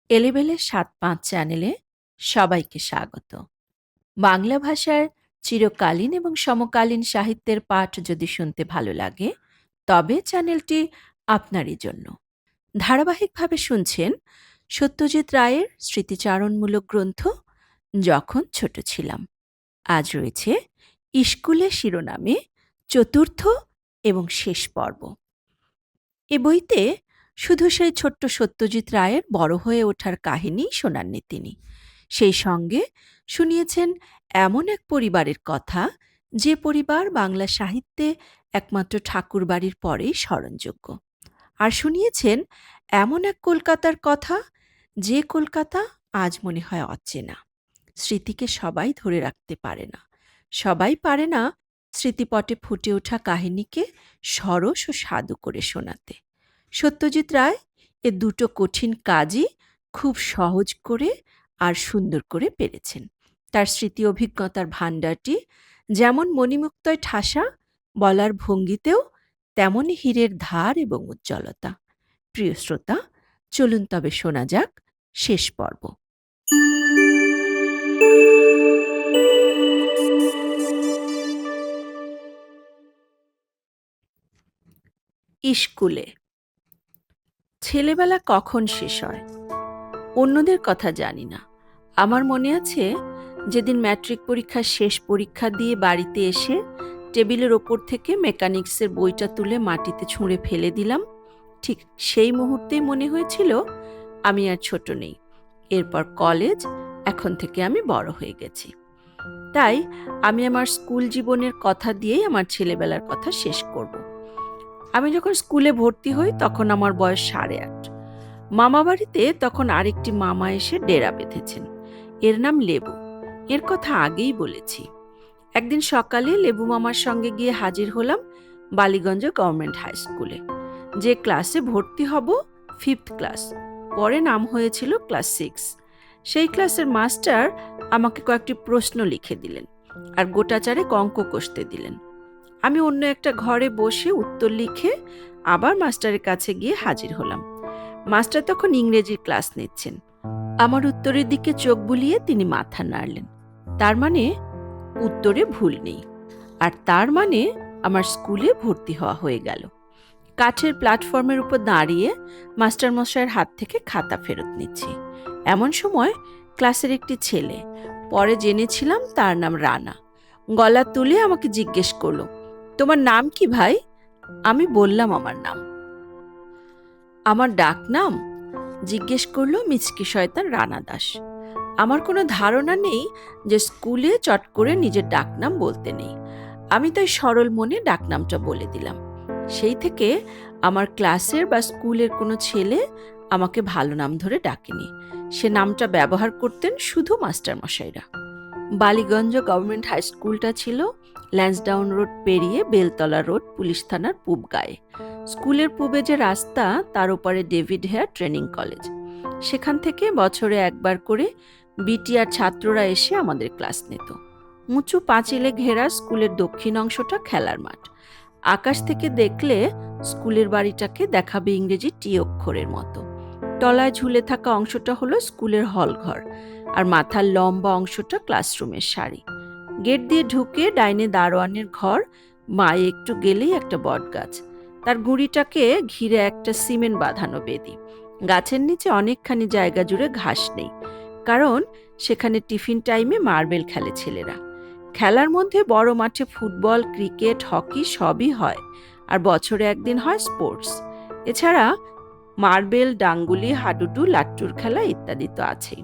এলেবেলে ৭-৫ চ্যানেলে সবাইকে স্বাগত। বাংলা ভাষার চিরকালীন এবং সমকালীন সাহিত্যের পাঠ যদি শুনতে ভালো লাগে, তবে চ্যানেলটি আপনারই জন্য। ধারাবাহিকভাবে শুনছেন সত্যজিৎ রায়ের স্মৃতিচারণমূলক গ্রন্থ 'যখন ছোট ছিলাম'। আজ রয়েছে 'ইস্কুলে' শিরোনামে চতুর্থ এবং শেষ পর্ব। এ বইতে শুধু সেই ছোট্ট সত্যজিৎ রায়ের বড় হয়ে ওঠার কাহিনীই শোনাননি তিনি, সেই সঙ্গে শুনিয়েছেন এমন এক পরিবারের কথা, যে পরিবার বাংলা সাহিত্যে একমাত্র ঠাকুরবাড়ির পরেই স্মরণযোগ্য। আর শুনিয়েছেন এমন এক কলকাতার কথা, যে কলকাতা আজ মনে হয় অচেনা। স্মৃতিকে সবাই ধরে রাখতে পারে না, সবাই পারে না স্মৃতিপটে ফুটে ওঠা কাহিনীকে সরস ও সাধু করে শোনাতে। সত্যজিৎ রায় এ দুটো কঠিন কাজই খুব সহজ করে আর সুন্দর করে পেরেছেন। তার স্মৃতি অভিজ্ঞতার ভাণ্ডারটি যেমন মণিমুক্তয় ঠাসা, বলার ভঙ্গিতেও তেমনই হীরের ধার এবং উজ্জ্বলতা। প্রিয় শ্রোতা, চলুন তবে শোনা যাক শেষ পর্ব। ইস্কুলে। ছেলেবেলা কখন শেষ হয় অন্যদের কথা জানি না। আমার মনে আছে, যেদিন ম্যাট্রিক পরীক্ষার শেষ পরীক্ষা দিয়ে বাড়িতে এসে টেবিলের ওপর থেকে মেকানিক্সের বইটা তুলে মাটিতে ছুঁড়ে ফেলে দিলাম, ঠিক সেই মুহূর্তেই মনে হয়েছিল আমি আর ছোট নেই। এরপর কলেজ, এখন থেকে আমি বড় হয়ে গেছি। তাই আমি আমার স্কুল জীবনের কথা দিয়েই আমার ছেলেবেলার কথা শেষ করব। আমি যখন স্কুলে ভর্তি হই তখন আমার বয়স 8.5। মামাবাড়িতে তখন আরেকটি মামা এসে ডেরা বেঁধেছেন। এর নাম লেবু। এর কথা আগেই বলেছি। একদিন সকালে লেবু মামার সঙ্গে গিয়ে হাজির হলাম বালিগঞ্জ গভর্নমেন্ট হাই স্কুলে। যে ক্লাসে ভর্তি হব 5th ক্লাস, পরে নাম হয়েছিল ক্লাস 6। সেই ক্লাসের মাস্টার আমাকে কয়েকটি প্রশ্ন লিখে দিলেন আর গোটাচারে অঙ্ক কষতে দিলেন। আমি অন্য একটা ঘরে বসে উত্তর লিখে আবার মাস্টারের কাছে গিয়ে হাজির হলাম। মাস্টার তখন ইংরেজির ক্লাস নিচ্ছেন। আমার উত্তরের দিকে চোখ বুলিয়ে তিনি মাথা নাড়লেন। তার মানে উত্তরে ভুল নেই, আর তার মানে আমার স্কুলে ভর্তি হওয়া হয়ে গেল। কাঠের প্ল্যাটফর্মের উপর দাঁড়িয়ে মাস্টার মশাইয়ের হাত থেকে খাতা ফেরত নিচ্ছি। এমন সময় ক্লাসের একটি ছেলে, পরে জেনেছিলাম তার নাম রানা, গলা তুলে আমাকে জিজ্ঞেস করলো, তোমার নাম কি ভাই? আমি বললাম আমার নাম। আমার ডাক নাম? জিজ্ঞেস করলো মিচকি শয়তান রানা দাস। আমার কোনো ধারণা নেই যে স্কুলে চট করে নিজের ডাকনাম বলতে নেই। আমি তাই সরল মনে ডাকনামটা বলে দিলাম। সেই থেকে আমার ক্লাসের বা স্কুলের কোনো ছেলে আমাকে ভালো নাম ধরে ডাকেনি। সে নামটা ব্যবহার করতেন শুধু মাস্টারমশাইরা। বালিগঞ্জ গভর্নমেন্ট হাই স্কুলটা ছিল ল্যান্সডাউন রোড পেরিয়ে বেলতলা রোড পুলিশ থানার পূব গায়ে। স্কুলের পূবে যে রাস্তা, তার ওপারে ডেভিড হেয়ার ট্রেনিং কলেজ। সেখান থেকে বছরে একবার করে বিটিআর ছাত্ররা এসে আমাদের ক্লাস নিত। উঁচু পাঁচিলে ঘেরা স্কুলের দক্ষিণ অংশটা খেলার মাঠ। আকাশ থেকে দেখলে স্কুলের বাড়িটাকে দেখাবে ইংরেজি টি অক্ষরের মতো। তলায় ঝুলে থাকা অংশটা হলো স্কুলের হলঘর, আর মাথার লম্বা অংশটা ক্লাসরুমের সারি। গেট দিয়ে ঢুকে ডাইনে দারোয়ানের ঘর, মায়ে একটু গেলেই একটা বট গাছ, তার গুঁড়িটাকে ঘিরে একটা সিমেন্ট বাঁধানো বেদি। গাছের নিচে অনেকখানি জায়গা জুড়ে ঘাস নেই, কারণ সেখানে টিফিন টাইমে মার্বেল খেলে ছেলেরা। খেলার মধ্যে বড় মাঠে ফুটবল, ক্রিকেট, হকি সবই হয়, আর বছরে একদিন হয় স্পোর্টস। এছাড়া মার্বেল, ডাঙ্গুলি, হাডুডু, লাট্টুর খেলা ইত্যাদি তো আছেই।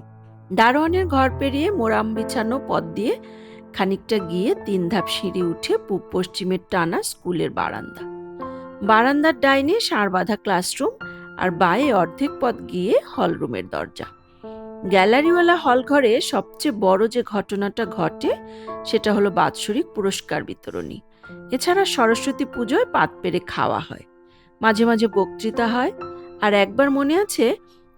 দারোয়ানের ঘর পেরিয়ে মোরাম বিছানো পথ দিয়ে খানিকটা গিয়ে 3 ধাপ সিঁড়ি উঠে পূব পশ্চিমের টানা স্কুলের বারান্দা। বারান্দার ডাইনে ষাঁড় বাঁধা ক্লাসরুম, আর বাঁয়ে অর্ধেক পথ গিয়ে হলরুমের দরজা। গ্যালারিওয়ালা হল ঘরে সবচেয়ে বড় যে ঘটনাটা ঘটে, সেটা হলো বাৎসরিক পুরস্কার বিতরণী। এছাড়া সরস্বতী পুজোয় পাত পেরে খাওয়া হয়, মাঝে মাঝে বক্তৃতা হয়। আর একবার মনে আছে,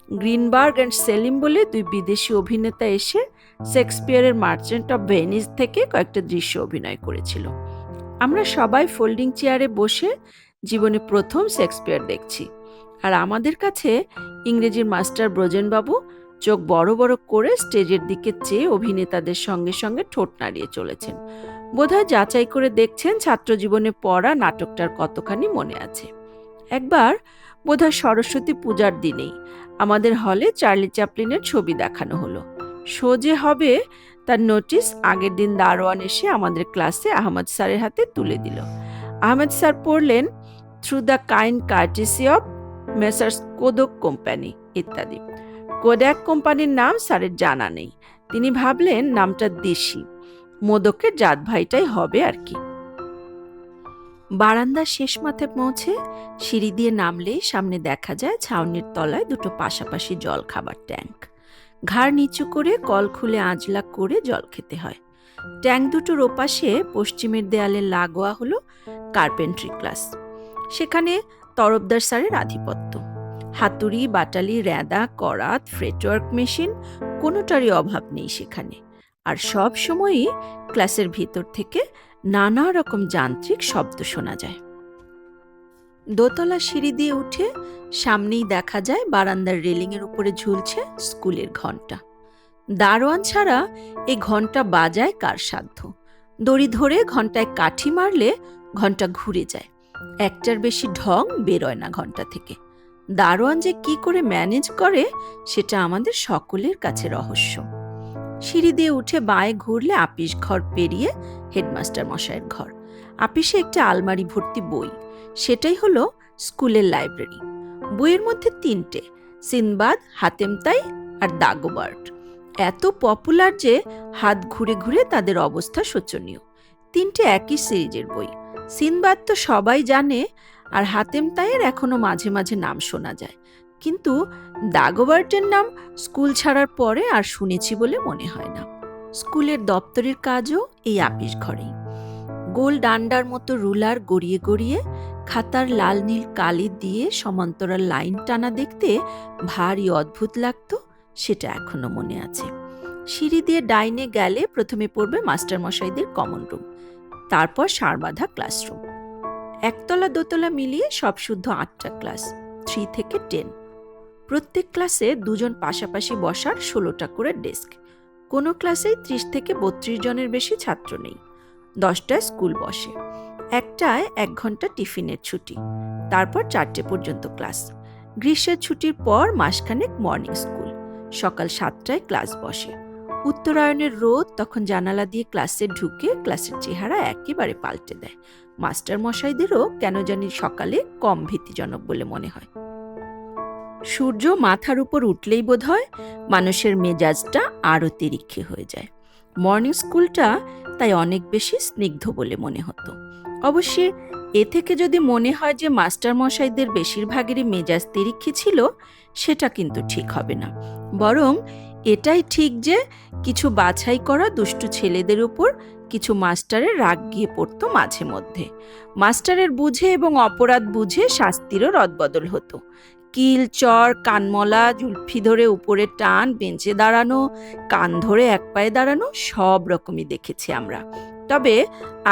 গ্রিনবার্গ অ্যান্ড সেলিম বলে 2 বিদেশি অভিনেতা এসে শেক্সপিয়ারের মার্চেন্ট অফ ভেনিস থেকে কয়েকটা দৃশ্য অভিনয় করেছিল। আমরা সবাই ফোল্ডিং চেয়ারে বসে জীবনে প্রথম শেক্সপিয়ার দেখছি, আর আমাদের কাছে ইংরেজির মাস্টার ব্রজেনবাবু চোখ বড় বড় করে স্টেজের দিকে চেয়ে অভিনেতাদের সঙ্গে সঙ্গে ঠোঁট নাড়িয়ে চলেছেন। বোধহয় যাচাই করে দেখছেন ছাত্র জীবনে পড়া নাটকটার কতখানি মনে আছে। একবার বোধহয় সরস্বতী পূজার দিনেই আমাদের হলে চার্লি চ্যাপলিনের ছবি দেখানো হলো। শো যে হবে তার নোটিশ আগের দিন দারোয়ান এসে আমাদের ক্লাসে আহমদ স্যারের হাতে তুলে দিল। আহমদ স্যার পড়লেন, through the kind courtesy of messrs Kodak company ইত্যাদি। কোডাক কোম্পানির নাম স্যারের জানা নেই। তিনি ভাবলেন নামটা দেশি, মোদকের জাত ভাইটাই হবে আর কি। বারান্দার শেষ মাথায় পৌঁছে সিঁড়ি দিয়ে নামলেই সামনে দেখা যায় ছাউনির তলায় দুটো পাশাপাশি জল খাবার ট্যাঙ্ক। ঘাড় নিচু করে কল খুলে আঁজলা করে জল খেতে হয়। ট্যাঙ্ক দুটোর ওপাশে পশ্চিমের দেয়ালে লাগোয়া হলো কার্পেন্ট্রি ক্লাস। সেখানে তরফদার স্যারের আধিপত্য। হাতুড়ি, বাটালি, রেঁদা, করাত, ফ্রেটওয়ার্ক মেশিন কোনোটারই অভাব নেই সেখানে। আর সব সময়ই ক্লাসের ভিতর থেকে নানা রকম যান্ত্রিক শব্দ শোনা যায়। দোতলা সিঁড়ি দিয়ে উঠে সামনেই দেখা যায় বারান্দার রেলিংয়ের উপরে ঝুলছে স্কুলের ঘণ্টা। দারোয়ান ছাড়া এই ঘণ্টা বাজায় কার সাধ্য? দড়ি ধরে ঘণ্টায় কাঠি মারলে ঘণ্টা ঘুরে যায়। একটার বেশি ঢং বেরোয় না ঘণ্টা থেকে। দারোয়ান যে কি করে ম্যানেজ করে সেটা আমাদের সকলের কাছে রহস্য। সিঁড়ি দিয়ে উঠে বাঁয়ে ঘুরলে আপিস ঘর পেরিয়ে হেডমাস্টার মশাইয়ের ঘর। আপিসে একটা আলমারি ভর্তি বই, সেটাই হলো স্কুলের লাইব্রেরি। বইয়ের মধ্যে তিনটে, সিনবাদ, হাতেমতাই আর দাগোবার্ট। এত পপুলার যে হাত ঘুরে ঘুরে তাদের অবস্থা শোচনীয়। তিনটে একই সিরিজের বই। সিনবাদ তো সবাই জানে, আর হাতেমতাইয়ের এখনো মাঝে মাঝে নাম শোনা যায়, কিন্তু দাগোবার্টের নাম স্কুল ছাড়ার পরে আর শুনেছি বলে মনে হয় না। স্কুলের দপ্তরের কাজও এই আপিস ঘরেই। গোল ডান্ডার মতো রুলার গড়িয়ে গড়িয়ে খাতার লাল নীল কালি দিয়ে সমান্তরাল লাইন টানা দেখতে ভারী অদ্ভুত লাগতো, সেটা এখনো মনে আছে। সিঁড়ি দিয়ে ডাইনে গেলে প্রথমে পড়বে মাস্টার মশাইদের কমন রুম, তারপর সারবাঁধা ক্লাসরুম। একতলা দোতলা মিলিয়ে সব শুদ্ধ 8টা ক্লাস, 3 থেকে 10। প্রত্যেক ক্লাসে দুজন পাশাপাশি বসার 16টা করে ডেস্ক। কোনো ক্লাসেই 30 থেকে 32 জনের বেশি ছাত্র নেই। 10টায় স্কুল বসে। একটায় 1 ঘন্টা টিফিনের ছুটি, তারপর 4টে পর্যন্ত ক্লাস। গ্রীষ্মের ছুটির পর মাসখানেক মর্নিং স্কুল। সকাল 7টায় ক্লাস বসে। উত্তরায়ণের রোদ তখন জানালা দিয়ে ক্লাসে ঢুকে ক্লাসের চেহারা একেবারে পাল্টে দেয়। মাস্টার মশাইদেরও কেন জানি সকালে কম ভীতিজনক বলে মনে হয়। সূর্য মাথার উপর উঠলেই বোধহয় মানুষের মেজাজটা আরো তিরিক্ষে হয়ে যায়। মর্নিং স্কুলটা তাই অনেক বেশি স্নিগ্ধ বলে মনে হতো। অবশ্য এ থেকে যদি মনে হয় যে মাস্টার মশাইদের বেশিরভাগেরই মেজাজ তিরিক্ষে ছিল, সেটা কিন্তু ঠিক হবে না। বরং এটাই ঠিক যে কিছু বাছাই করা দুষ্টু ছেলেদের উপর কিছু মাস্টারের রাগ গিয়ে পড়তো মাঝে মধ্যে। মাস্টারের বুঝে এবং অপরাধ বুঝে শাস্তিরও রদবদল হতো। কিল, চর, কানমলা, জুলফি ধরে উপরে টান, বেঞ্চে দাঁড়ানো, কান ধরে এক পায়ে দাঁড়ানো, সব রকমই দেখেছি আমরা। তবে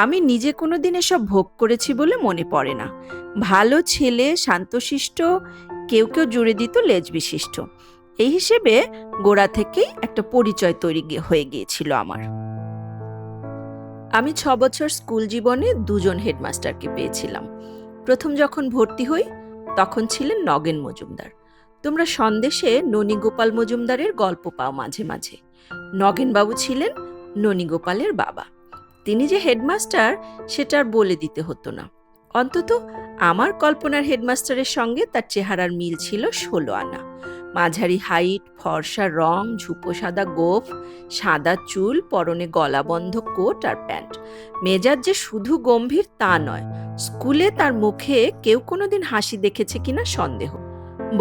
আমি নিজে কোনোদিন এসব ভোগ করেছি বলে মনে পড়ে না। ভালো ছেলে, শান্তশিষ্ট, কেউ কেউ জুড়ে দিত লেজ বিশিষ্ট। এই হিসেবে গোড়া থেকেই একটা পরিচয় তৈরি হয়ে গিয়েছিল আমার। আমি 6 বছর স্কুল জীবনে 2 জন হেডমাস্টারকে পেয়েছিলাম। প্রথম যখন ভর্তি হই তখন ছিলেন নগেন মজুমদার। তোমরা সন্দেশে ননীগোপাল মজুমদারের গল্প পাও মাঝে মাঝে। নগেনবাবু ছিলেন ননীগোপালের বাবা। তিনি যে হেডমাস্টার সেটা আর বলে দিতে হতো না। অন্তত আমার কল্পনার হেডমাস্টারের সঙ্গে তার চেহারার মিল ছিল 16 আনা। মাঝারি হাইট, ফর্সা রং, ঝুপো সাদা গোঁফ, সাদা চুল, পরনে গলাবন্ধ কোট আর প্যান্ট। মেজাজ যে শুধু গম্ভীর তা নয়, স্কুলে তার মুখে কেউ কোনোদিন হাসি দেখেছে কিনা সন্দেহ।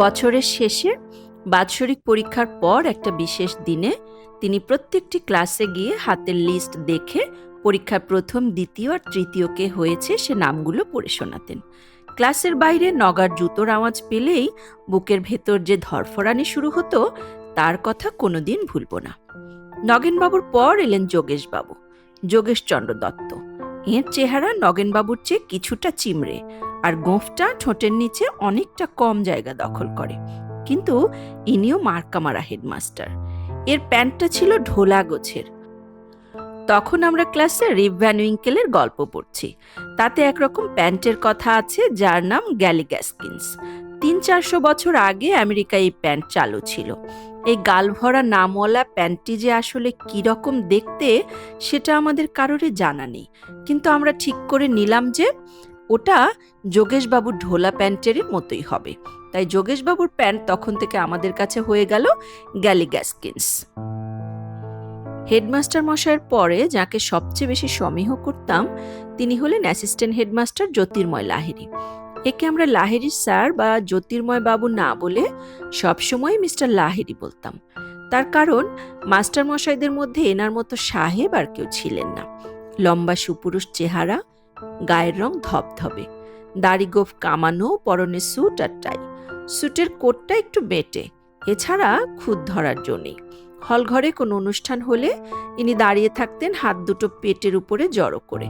বছরের শেষে বাৎসরিক পরীক্ষার পর একটা বিশেষ দিনে তিনি প্রত্যেকটি ক্লাসে গিয়ে হাতের লিস্ট দেখে পরীক্ষার প্রথম, দ্বিতীয় আর তৃতীয় কে হয়েছে সে নামগুলো পড়ে শোনাতেন। ক্লাসের বাইরে নগার জুতোর আওয়াজ পেলেই বুকের ভেতর যে ধরফরানি শুরু হতো তার কথা কোনোদিন ভুলব না। নগেনবাবুর পর এলেন যোগেশবাবু, যোগেশচন্দ্র দত্ত। এর চেহারা নগেনবাবুর চেয়ে কিছুটা চিমড়ে, আর গোঁফটা ঠোঁটের নিচে অনেকটা কম জায়গা দখল করে। কিন্তু ইনিও মার্কামারা হেডমাস্টার। এর প্যান্টটা ছিল ঢোলা গোছের। তখন আমরা ক্লাসে রিপ ভ্যান উইঙ্কেলের গল্প পড়ছি। তাতে একরকম প্যান্টের কথা আছে যার নাম গ্যালিগ্যাস্কিন্স। 300-400 বছর আগে আমেরিকায় এই প্যান্ট চালু ছিল। এই গালভরা নামওয়ালা প্যান্টটি যে আসলে কিরকম দেখতে সেটা আমাদের কারোরই জানা নেই, কিন্তু আমরা ঠিক করে নিলাম যে ওটা যোগেশবাবুর ঢোলা প্যান্টেরই মতোই হবে। তাই যোগেশবাবুর প্যান্ট তখন থেকে আমাদের কাছে হয়ে গেল গ্যালিগ্যাস্কিন্স। হেডমাস্টার মশাইয়ের পরে যাকে সবচেয়ে বেশি সমীহ করতাম তিনি হলেন অ্যাসিস্ট্যান্ট হেডমাস্টার জ্যোতির্ময় লাহিড়ী। একে আমরা লাহিড়ী স্যার বা জ্যোতির্ময় বাবু না বলে সবসময় মিস্টার লাহিড়ী বলতাম। তার কারণ মাস্টার মশাইদের মধ্যে এনার মতো সাহেব আর কেউ ছিলেন না। লম্বা সুপুরুষ চেহারা, গায়ের রং ধবধবে, দাড়ি গোঁফ কামানো, পরনে স্যুট আর টাই। স্যুটের কোটটা একটু বেটে, এছাড়া খুদ ধরার জন্যই। হলঘরে কোনো অনুষ্ঠান হলে ইনি দাঁড়িয়ে থাকতেন হাত দুটো পেটের উপরে জড়ো করে।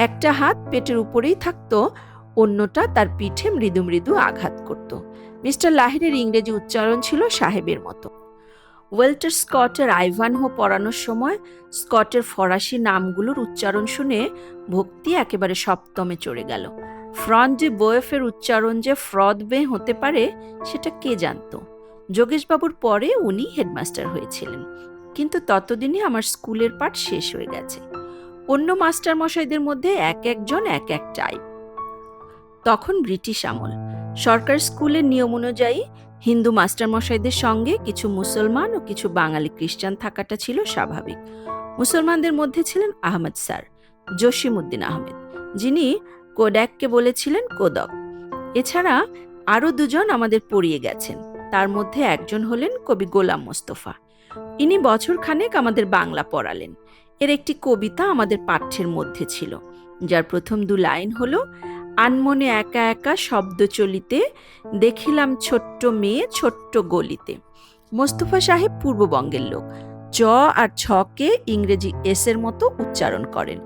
একটা হাত পেটের উপরেই থাকতো, অন্যটা তার পিঠে মৃদু মৃদু আঘাত করত। মিস্টার লাহিড়ীর ইংরেজি উচ্চারণ ছিল সাহেবের মতো। ওয়েল্টার স্কটের আইভানহো পড়ানোর সময় স্কটের ফরাসি নামগুলোর উচ্চারণ শুনে ভক্তি একেবারে সপ্তমে চড়ে গেল। ফ্রন্ট ডে বোয়েফের উচ্চারণ যে ফ্রদবে হতে পারে সেটা কে জানত। যোগেশবাবুর পরে উনি হেডমাস্টার হয়েছিলেন, কিন্তু ততদিনে আমার স্কুলের পাঠ শেষ হয়ে গেছে। অন্য মাস্টার মশাইদের মধ্যে এক একজন এক এক টাইপ। তখন ব্রিটিশ আমল। সরকার স্কুলের নিয়ম অনুযায়ী হিন্দু মাস্টার মশাইদের সঙ্গে কিছু মুসলমান ও কিছু বাঙালি খ্রিস্টান থাকাটা ছিল স্বাভাবিক। মুসলমানদের মধ্যে ছিলেন আহমেদ স্যার, জসিমউদ্দিন আহমেদ, যিনি কোডাককে বলেছিলেন কোদক। এছাড়া আরও দুজন আমাদের পড়িয়ে গেছেন, তার মধ্যে একজন হলেন কবি গোলাম মোস্তফা। ইনি বছরখানেক আমাদের বাংলা পড়ালেন। এর একটি কবিতা আমাদের পাঠ্যের মধ্যে ছিল, যার প্রথম 2 লাইন হলো, আনমনে একা একা শব্দ চলিতে, দেখিলাম ছোট্ট মেয়ে ছোট্ট গলিতে। মোস্তফা সাহেব পূর্ববঙ্গের লোক। চ আর ছকে ইংরেজি এস এর মতো উচ্চারণ করেন।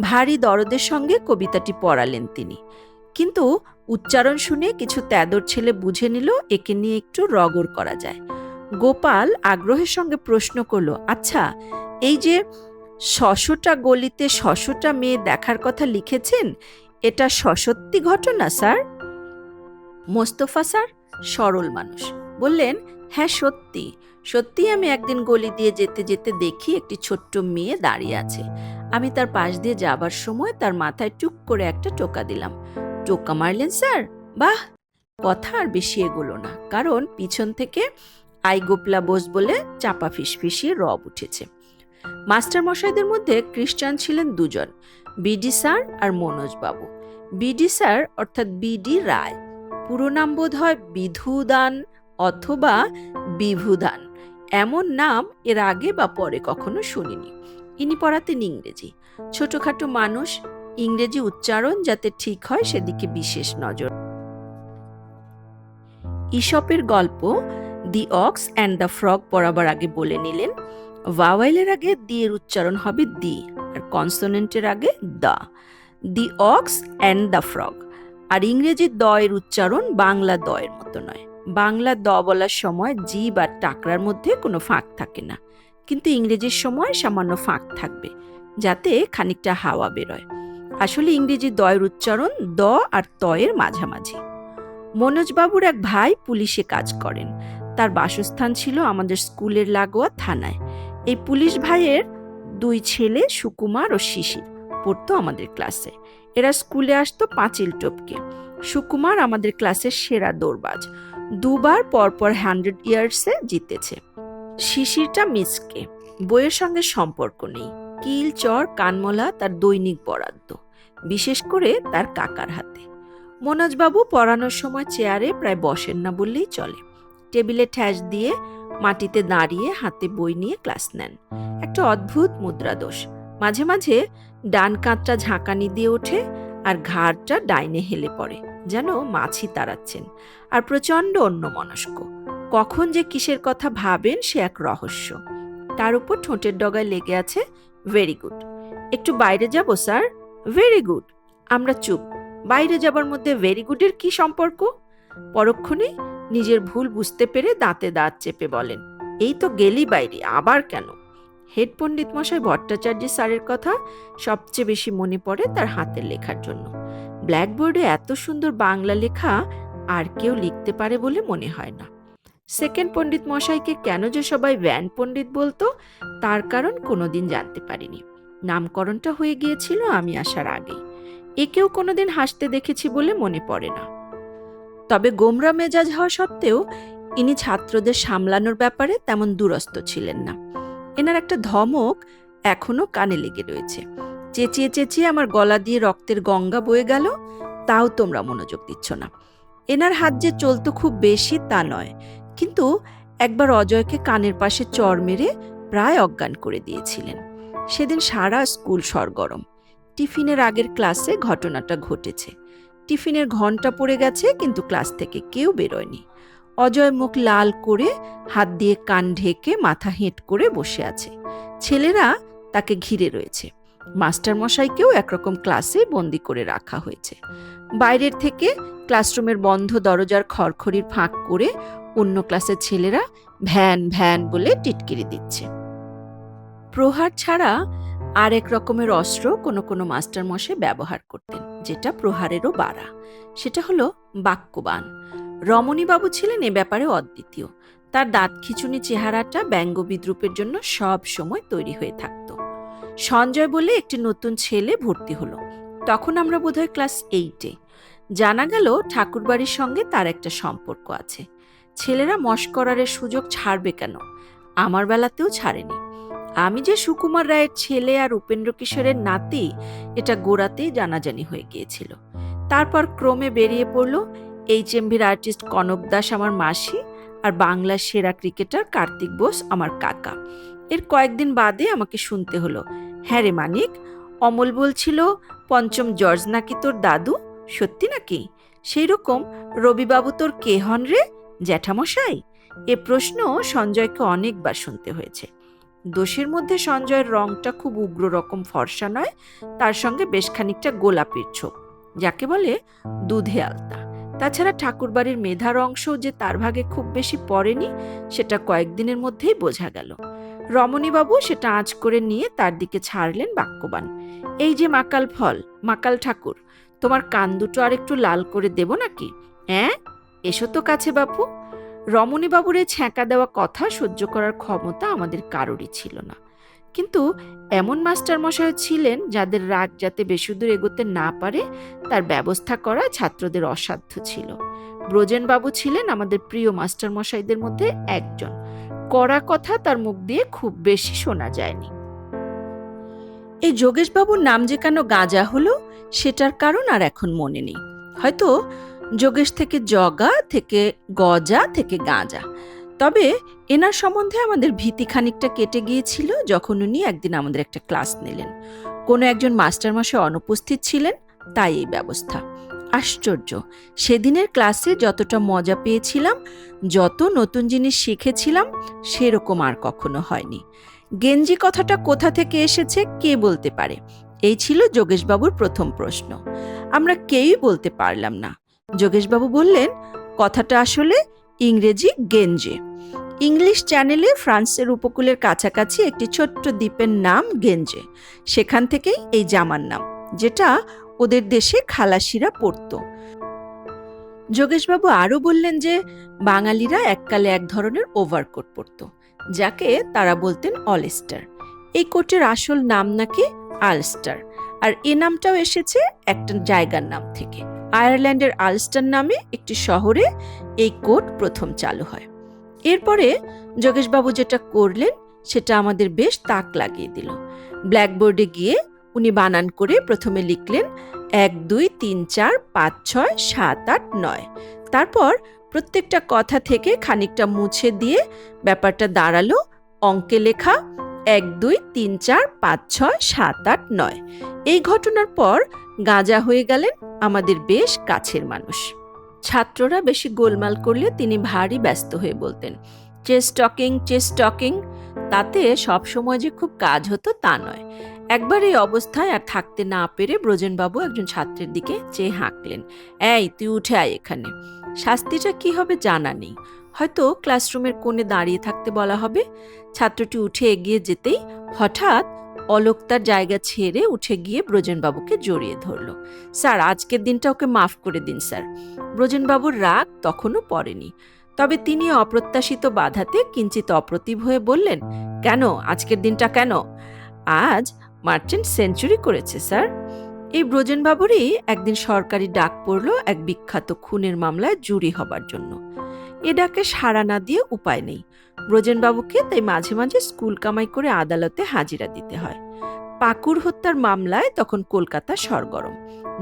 ভারী দরদের সঙ্গে কবিতাটি পড়ালেন তিনি, কিন্তু উচ্চারণ শুনে কিছু তেদর ছেলে বুঝে নিল একে নিয়ে একটু রগড় করা যায়। গোপাল আগ্রহের সঙ্গে প্রশ্ন করল, আচ্ছা, এই যে 600টা গলিতে 600টা মেয়ে দেখার কথা লিখেছেন, এটা সত্যি ঘটনা স্যার? মোস্তফা স্যার সরল মানুষ, বললেন, হ্যাঁ সত্যি সত্যি। আমি একদিন গলি দিয়ে যেতে যেতে দেখি একটি ছোট্ট মেয়ে দাঁড়িয়ে আছে। আমি তার পাশ দিয়ে যাবার সময় তার মাথায় টুক করে একটা টোকা দিলাম। টোকা মারলেন স্যার? বাহ! কথা আর বেশি এগোলো না, কারণ পিছন থেকে আই গোপলা বোস বলে চাপা ফিসফিসিয়ে রব উঠেছে। মাস্টার মশাইদের মধ্যে খ্রিস্টান ছিলেন 2 জন, বিডি স্যার আর মনোজ বাবু। বিডি স্যার অর্থাৎ বিডি রায়, পুরো নাম বোধ হয় বিধুদান অথবা বিভুদান। এমন নাম এর আগে বা পরে কখনো শুনিনি। ইনি পড়াতেন ইংরেজি। ছোটখাটো মানুষ, ইংরেজি উচ্চারণ যাতে ঠিক হয় সেদিকে বিশেষ নজর। ঈশপের গল্প দি অক্স অ্যান্ড দ্য ফ্রগ পড়াবার আগে বলে নিলেন, ভাওয়েলের আগে দি এর উচ্চারণ হবে দি, আর কনসোনেন্টের আগে দা। দি অক্স অ্যান্ড দ্য ফ্রগ। আর ইংরেজি দ এর উচ্চারণ বাংলা দ এর মতো নয়। বাংলা দ বলার সময় জিভ আর টাকরার মধ্যে কোনো ফাঁক থাকে না, কিন্তু ইংরেজির সময় সামান্য ফাঁক থাকবে, যাতে খানিকটা হাওয়া বেরোয়। আসলে ইংরেজি দ এর উচ্চারণ দ আর ত এর মাঝামাঝি। মনোজবাবুর এক ভাই পুলিশে কাজ করেন। তার বাসস্থান ছিল আমাদের স্কুলের লাগোয়া থানায়। এই পুলিশ ভাইয়ের 2 ছেলে সুকুমার ও শিশির পড়তো আমাদের ক্লাসে। এরা স্কুলে আসতো পাঁচিল টপকে। সুকুমার আমাদের ক্লাসের সেরা দৌড়বাজ, 2 বার পরপর 100 ইয়ার্সে জিতেছে। শিশিরটা মিসকে, বইয়ের সঙ্গে সম্পর্ক নেই। কিল চর কানমলা তার দৈনিক বরাদ্দ, বিশেষ করে তার কাকার হাতে। মনোজবাবু পড়ানোর সময় চেয়ারে প্রায় বসেন না বললেই চলে। টেবিলে ঠ্যাস দিয়ে মাটিতে দাঁড়িয়ে হাতে বই নিয়ে ক্লাস নেন। একটা অদ্ভুত মুদ্রাদোষ, মাঝে মাঝে ডান কাঁধটা ঝাঁকানি দিয়ে ওঠে আর ঘাড়টা ডাইনে হেলে পড়ে, যেন মাছি তাড়াচ্ছেন, আর প্রচণ্ড অন্যমনস্ক। কখন যে কিসের কথা ভাবেন সে এক রহস্য। তার উপর ঠোঁটের ডগায় লেগে আছে ভেরি গুড। একটু বাইরে যাব স্যার? Very good. আমরা চুপ। বাইরে যাবার মধ্যে ভেরি গুডের কি সম্পর্ক? পরক্ষণেই নিজের ভুল বুঝতে পেরে দাঁতে দাঁত চেপে বলেন, এই তো গেলি বাইরে, আবার কেন? হেড পণ্ডিত মশাই ভট্টাচার্য স্যারের কথা সবচেয়ে বেশি মনে পড়ে তার হাতের লেখার জন্য। ব্ল্যাকবোর্ডে এত সুন্দর বাংলা লেখা আর কেউ লিখতে পারে বলে মনে হয় না। সেকেন্ড পণ্ডিত মশাইকে কেন যে সবাই ভ্যান পণ্ডিত বলতো তার কারণ কোনোদিন জানতে পারিনি। নামকরণটা হয়ে গিয়েছিল আমি আসার আগেই। একেও কোনোদিন হাসতে দেখেছি বলে মনে পড়ে না। তবে গোমরা মেজাজ হওয়া সত্ত্বেও ইনি ছাত্রদের সামলানোর ব্যাপারে তেমন দুরস্ত ছিলেন না। এনার একটা ধমক এখনো কানে লেগে রয়েছে। চেঁচিয়ে চেঁচিয়ে আমার গলা দিয়ে রক্তের গঙ্গা বয়ে গেল, তাও তোমরা মনোযোগ দিচ্ছ না। এনার হাত যে চলতো খুব বেশি তা নয়, কিন্তু একবার অজয়কে কানের পাশে চড় মেরে প্রায় অজ্ঞান করে দিয়েছিলেন। সেদিন সারা স্কুল সরগরম। টিফিনের আগের ক্লাসে ঘটনাটা ঘটেছে। টিফিনের ঘন্টা পড়ে গেছে, কিন্তু ক্লাস থেকে কেউ বেরোয়নি। অজয় মুখ লাল করে হাত দিয়ে কান ঢেকে মাথা হেঁট করে বসে আছে। ছেলেরা তাকে ঘিরে রয়েছে। মাস্টার মশাইকেও একরকম ক্লাসে বন্দি করে রাখা হয়েছে। বাইরের থেকে ক্লাসরুমের বন্ধ দরজার খড়খড়ির ফাঁক করে অন্য ক্লাসের ছেলেরা ভ্যান ভ্যান বলে টিটকিরি দিচ্ছে। প্রহার ছাড়া আর এক রকমের অস্ত্র কোনো কোনো মাস্টার মশাই ব্যবহার করতেন, যেটা প্রহারেরও বাড়া। সেটা হলো বাক্যবাণ। রমণীবাবু ছিলেন এ ব্যাপারে অদ্বিতীয়। তার দাঁত খিচুনি চেহারাটা ব্যঙ্গ বিদ্রুপের জন্য সব সময় তৈরি হয়ে থাকত। সঞ্জয় বলে একটি নতুন ছেলে ভর্তি হলো। তখন আমরা বোধহয় ক্লাস 8-এ। জানা গেল ঠাকুরবাড়ির সঙ্গে তার একটা সম্পর্ক আছে। ছেলেরা মশকরারের সুযোগ ছাড়বে কেন? আমার বেলাতেও ছাড়েনি। আমি যে সুকুমার রায়ের ছেলে আর উপেন্দ্র কিশোরের নাতি, এটা গোড়াতেই জানাজানি হয়ে গিয়েছিল। তারপর ক্রমে বেরিয়ে পড়ল HMVর আর্টিস্ট কনক দাস আমার মাসি, আর বাংলার সেরা ক্রিকেটার কার্তিক বোস আমার কাকা। এর কয়েকদিন বাদে আমাকে শুনতে হলো, হ্যাঁ রে মানিক, অমল বলছিল পঞ্চম জর্জ নাকি তোর দাদু, সত্যি নাকি? সেই রকম রবিবাবু তোর কে হন রে, জ্যাঠামশাই? এ প্রশ্ন সঞ্জয়কে অনেকবার শুনতে হয়েছে। দোষের মধ্যে সঞ্জয়ের রংটা খুব উগ্র রকম ফর্সা নয়, তার সঙ্গে বেশ খানিকটা গোলাপির ছোপ, যাকে বলে দুধে আলতা। তাছাড়া ঠাকুরবাড়ির মেধার অংশও যে তার ভাগে খুব বেশি পড়েনি, সেটা কয়েকদিনের মধ্যেই বোঝা গেল। রমণীবাবু সেটা আঁচ করে নিয়ে তার দিকে ছাড়লেন বাক্যবাণ, এই যে মাকাল ফল, মাকাল ঠাকুর, তোমার কান দুটো আর একটু লাল করে দেব নাকি? এসো তো কাছে বাপু। রমণীবাবুর এই ছ্যাঁকা দেওয়া কথা সহ্য করার ক্ষমতা আমাদের কারোরই ছিল না। কিন্তু এমন মাস্টার মশাই ছিলেন যাদের রাগ যাতে বেশিদূর এগোতে না পারে তার ব্যবস্থা করা ছাত্রদের অসাধ্য ছিল। ব্রজেনবাবু ছিলেন আমাদের প্রিয় মাস্টার মশাইদের মধ্যে একজন। কড়া কথা তার মুখ দিয়ে খুব বেশি শোনা যায়নি। এই যোগেশবাবুর নাম যে কেন গাঁজা হলো সেটার কারণ আর এখন মনে নেই। হয়তো যোগেশ থেকে জগা, থেকে গজা, থেকে গাঁজা। তবে এনার সম্বন্ধে আমাদের ভীতি খানিকটা কেটে গিয়েছিল যখন উনি একদিন আমাদের একটা ক্লাস নিলেন। কোনো একজন মাস্টারমশাই অনুপস্থিত ছিলেন, তাই এই ব্যবস্থা। আশ্চর্য, সেদিনের ক্লাসে যতটা মজা পেয়েছিলাম, যত নতুন জিনিস শিখেছিলাম, সেরকম আর কখনো হয়নি। গেঞ্জি কথাটা কোথা থেকে এসেছে কে বলতে পারে? এই ছিল যোগেশবাবুর প্রথম প্রশ্ন। আমরা কেউই বলতে পারলাম না। যোগেশবাবু বললেন, কথাটা আসলে ইংরেজি গেঞ্জে। ইংলিশ চ্যানেলে ফ্রান্সের উপকূলের কাছাকাছি একটি ছোট্ট দ্বীপের নাম গেঞ্জে। সেখান থেকেই এই জামার নাম, যেটা ওদের দেশে খালাসিরা পরত। যোগেশবাবু আরও বললেন যে বাঙালিরা এককালে এক ধরনের ওভারকোট পরত, যাকে তারা বলতেন অলস্টার। এই কোটের আসল নাম নাকি আলস্টার, আর এ নামটাও এসেছে একটা জায়গার নাম থেকে। আয়ারল্যান্ডের আলস্টার নামে একটি শহরে এই কোট প্রথম চালু হয়। এরপরে যোগেশবাবু যেটা করলেন সেটা আমাদের বেশ তাক লাগিয়ে দিল। ব্ল্যাকবোর্ডে গিয়ে উনি বানান করে প্রথমে লিখলেন 1 2 3 4 5 6 7 8 9। তারপর প্রত্যেকটা কথা থেকে খানিকটা মুছে দিয়ে ব্যাপারটা দাঁড়ালো অঙ্কে লেখা 1 2 3 4 5 6 7 8 9। এই ঘটনার পর গাঁজা হয়ে গেলেন আমাদের বেশ কাছের মানুষ। ছাত্ররা বেশি গোলমাল করলে তিনি ভারী ব্যস্ত হয়ে বলতেন, চেস টকিং চেস টকিং। তাতে সবসময় যে খুব কাজ হতো তা নয়। একবার এই অবস্থায় আর থাকতে না পেরে ব্রজেনবাবু একজন ছাত্রের দিকে চেয়ে হাঁকলেন, এই তুই উঠে আয় এখানে। শাস্তিটা কি হবে জানা নেই, হয়তো ক্লাসরুমের কোণে দাঁড়িয়ে থাকতে বলা হবে। ছাত্রটি উঠে এগিয়ে যেতেই হঠাৎ অলোক তার জায়গা ছেড়ে উঠে গিয়ে ব্রজেনবাবুকে জড়িয়ে ধরল। স্যার, আজকের দিনটা ওকে মাফ করে দিন স্যার। ব্রজেনবাবুর রাগ তখনও পড়েনি, তবে তিনি অপ্রত্যাশিত বাধাতে কিঞ্চিত অপ্রতিভ হয়ে বললেন, কেন আজকের দিনটা কেন? আজ মার্চেন্ট সেঞ্চুরি করেছে স্যার। এই ব্রজেনবাবুরই একদিন সরকারি ডাক পড়ল এক বিখ্যাত খুনের মামলায় জুরি হবার জন্য। এ ডাকে সাড়া না দিয়ে উপায় নেই, ব্রজেনবাবুকে তাই মাঝে মাঝে স্কুল কামাই করে আদালতে হাজিরা দিতে হয়। পাকুড় হত্যার মামলায় তখন কলকাতা সরগরম,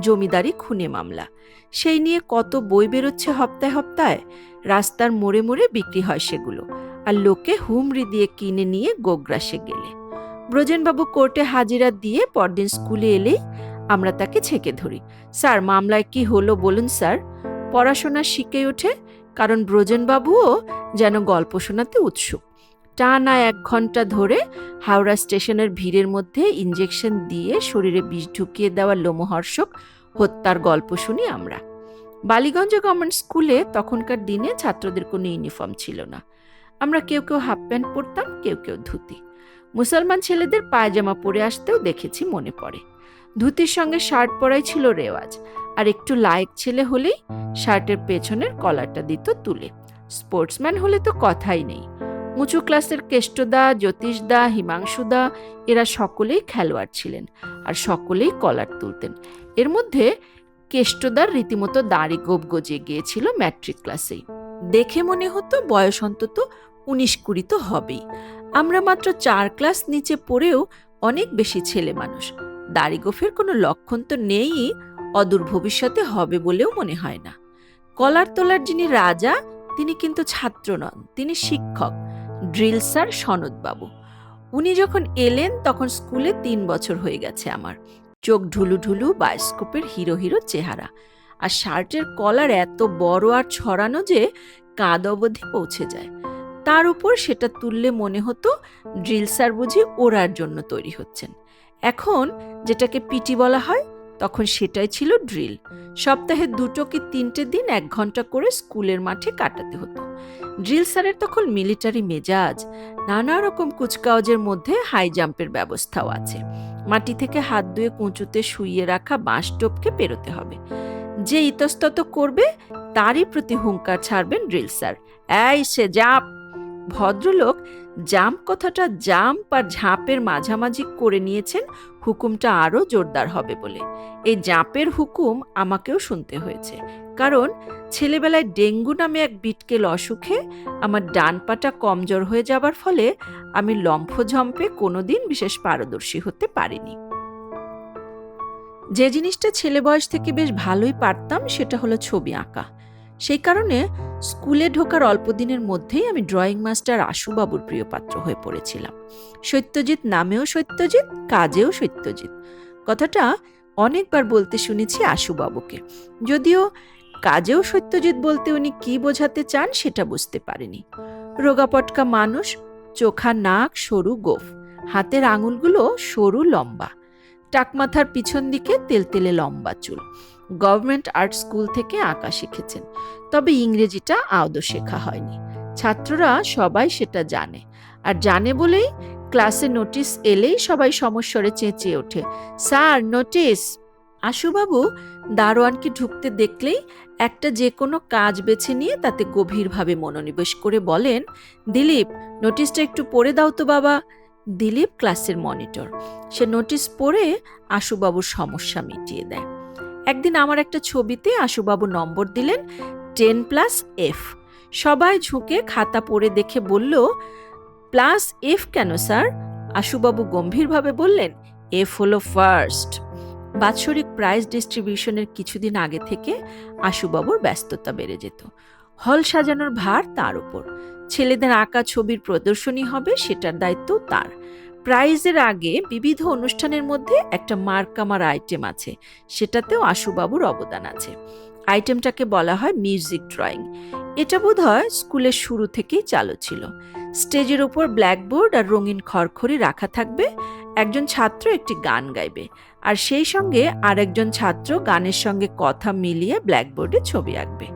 জমিদারি খুনে মামলা। সেই নিয়ে কত বই বেরোচ্ছে হপ্তায় হপ্তায়, রাস্তার মোড়ে মোড়ে বিক্রি হয় সেগুলো, আর লোকে হুমড়ি দিয়ে কিনে নিয়ে গোগ্রাসে গেলে। ব্রজেনবাবু কোর্টে হাজিরা দিয়ে পরদিন স্কুলে এলেই আমরা তাকে ছেঁকে ধরি, স্যার মামলায় কি হলো বলুন স্যার। পড়াশোনা শিখে ওঠে, কারণ ব্রজেনবাবুও যেন গল্প শোনাতে উৎসুক। টানা 1 ঘন্টা ধরে হাওড়া স্টেশনের ভিড়ের মধ্যে ইঞ্জেকশন দিয়ে শরীরে বিষ ঢুকিয়ে দেওয়া লোমহর্ষক হত্যার গল্প শুনি আমরা। বালিগঞ্জ গভর্নমেন্ট স্কুলে তখনকার দিনে ছাত্রদের কোনো ইউনিফর্ম ছিল না। আমরা কেউ কেউ হাফ প্যান্ট পরতাম, কেউ কেউ ধুতি। মুসলমান ছেলেদের পায়জামা পরে আসতেও দেখেছি, মনে পড়ে। ধুতির সঙ্গে শার্ট পরাই ছিল রেওয়াজ, আর একটু লায়েক ছেলে হলেই শার্টের পেছনের কলারটা দিত তুলে। স্পোর্টসম্যান হলে তো কথাই নেই। উঁচু ক্লাসের কেষ্টদা, জ্যোতিষদা, হিমাংশুদা এরা সকলেই খেলোয়াড় ছিলেন, আর সকলেই কলার তুলতেন। এর মধ্যে কেষ্টদার রীতিমতো দাড়ি গোপ গজিয়ে গিয়েছিল ম্যাট্রিক ক্লাসেই। দেখে মনে হতো বয়স অন্তত 19-20 তো হবেই। আমরা মাত্র 4 ক্লাস নিচে পড়েও অনেক বেশি ছেলে মানুষ। দাড়ি গোফের কোনো লক্ষণ তো নেই, অদূর ভবিষ্যতে হবে বলেও মনে হয় না। কলার তোলার যিনি রাজা, তিনি কিন্তু ছাত্র নন, তিনি শিক্ষক, ড্রিল স্যার সনদবাবু। উনি যখন এলেন তখন স্কুলে 3 বছর হয়ে গেছে আমার। চোখ ঢুলু ঢুলু, বায়োস্কোপের হিরো হিরো চেহারা, আর শার্টের কলার এত বড় আর ছড়ানো যে কাঁধ অবধি পৌঁছে যায়। তার উপর সেটা তুললে মনে হতো ড্রিল স্যার বুঝি ওড়ার জন্য তৈরি হচ্ছেন। এখন যেটাকে পিটি বলা হয়, তখন সেটাই ছিল ড্রিল। সপ্তাহে 2 কি 3টে দিন 1 ঘন্টা করে স্কুলের মাঠে কাটাতে হতো। ড্রিল স্যারের তখন মিলিটারি মেজাজ, নানা রকম কুচকাওয়াজের মধ্যে হাই জাম্পের ব্যবস্থাও আছে। মাটি থেকে হাত ধুয়ে কুঁচুতে শুইয়ে রাখা বাঁশ টোপকে পেরোতে হবে। যে ইতস্তত করবে তারই প্রতি হুঙ্কার ছাড়বেন ড্রিল স্যার, এই সে জাম্প। ভদ্রলোক জাম্প কথাটা জাম্প আর ঝাঁপের মাঝামাঝি করে নিয়েছেন হুকুমটা আরো জোরদার হবে বলে। এই জাম্পের হুকুম আমাকেও শুনতে হয়েছে, কারণ ছেলেবেলায় ডেঙ্গু নামে এক বিটকেল অসুখে আমার ডান পাটা কমজোর হয়ে যাবার ফলে আমি লম্ফঝম্পে কোনোদিন বিশেষ পারদর্শী হতে পারিনি। যে জিনিসটা ছেলে বয়স থেকে বেশ ভালোই পারতাম সেটা হলো ছবি আঁকা। সেই কারণে স্কুলে ঢোকার অল্প দিনের মধ্যেই আমি ড্রয়িং মাস্টার আশুবাবুর প্রিয় পাত্র হয়ে পড়েছিলাম। সত্যজিৎ নামেও সত্যজিৎ, কাজেও সত্যজিৎ। কথাটা অনেকবার বলতে শুনেছি আশুবাবুকে, যদিও কাজেও সত্যজিৎ বলতে উনি কি বোঝাতে চান সেটা বুঝতে পারেনি। রোগাপটকা মানুষ, চোখা নাক, সরু গোঁফ, হাতের আঙুলগুলো সরু লম্বা, টাকমাথার পিছন দিকে তেলতেলে লম্বা চুল। গভর্নমেন্ট আর্ট স্কুল থেকে আঁকা শিখেছেন, তবে ইংরেজিটা আদৌ শেখা হয়নি। ছাত্ররা সবাই সেটা জানে, আর জানে বলেই ক্লাসে নোটিশ এলেই সবাই সমস্বরে চেঁচিয়ে ওঠে, স্যার নোটিশ। আশুবাবু দারোয়ানকে ঢুকতে দেখলেই একটা যে কোনো কাজ বেছে নিয়ে তাতে গভীরভাবে মনোনিবেশ করে বলেন, দিলীপ নোটিশটা একটু পড়ে দাও তো বাবা। দিলীপ ক্লাসের মনিটর, সে নোটিশ পড়ে আশুবাবুর সমস্যা মিটিয়ে দেয়। একদিন আমার একটা ছবিতে আশুবাবু নম্বর দিলেন 10+F। সবাই ঝুঁকে খাতা পড়ে দেখে বলল, +F কেন স্যার? আশুবাবু গম্ভীরভাবে বললেন, F হলো ফার্স্ট। বাৎসরিক প্রাইজ ডিস্ট্রিবিউশনের কিছুদিন আগে থেকে আশুবাবুর ব্যস্ততা বেড়ে যেত। হল সাজানোর ভার তার উপর। ছেলেদের আঁকা ছবির প্রদর্শনী হবে, সেটার দায়িত্ব তার। প্রাইজের আগে বিবিধ অনুষ্ঠানের মধ্যে একটা মার্কামার আইটেম আছে, সেটাতেও আশুবাবুর অবদান আছে। আইটেমটাকে বলা হয় মিউজিক ড্রয়িং। এটা বোধহয় স্কুলের শুরু থেকেই চালু ছিল। স্টেজের উপর ব্ল্যাকবোর্ড আর রঙিন খড়খড়ি রাখা থাকবে, একজন ছাত্র একটি গান গাইবে, আর সেই সঙ্গে আরেকজন ছাত্র গানের সঙ্গে কথা মিলিয়ে ব্ল্যাকবোর্ডে ছবি আঁকবে।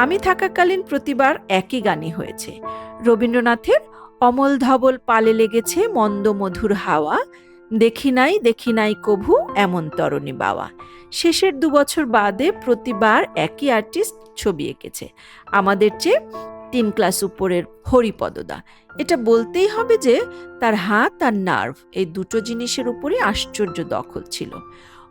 আমি থাকাকালীন প্রতিবার একই গানই হয়েছে, রবীন্দ্রনাথের অমল ধবল পালে লেগেছে মন্দ মধুর হাওয়া, দেখি নাই কভু এমন তরণী বাওয়া। শেষের 2 বছর বাদে প্রতিবার একই আর্টিস্ট ছবি এঁকেছে, আমাদের চেয়ে 3 ক্লাস উপরের হরিপদদা। এটা বলতেই হবে যে তার হাত আর নার্ভ এই দুটো জিনিসের উপরে আশ্চর্য দখল ছিল।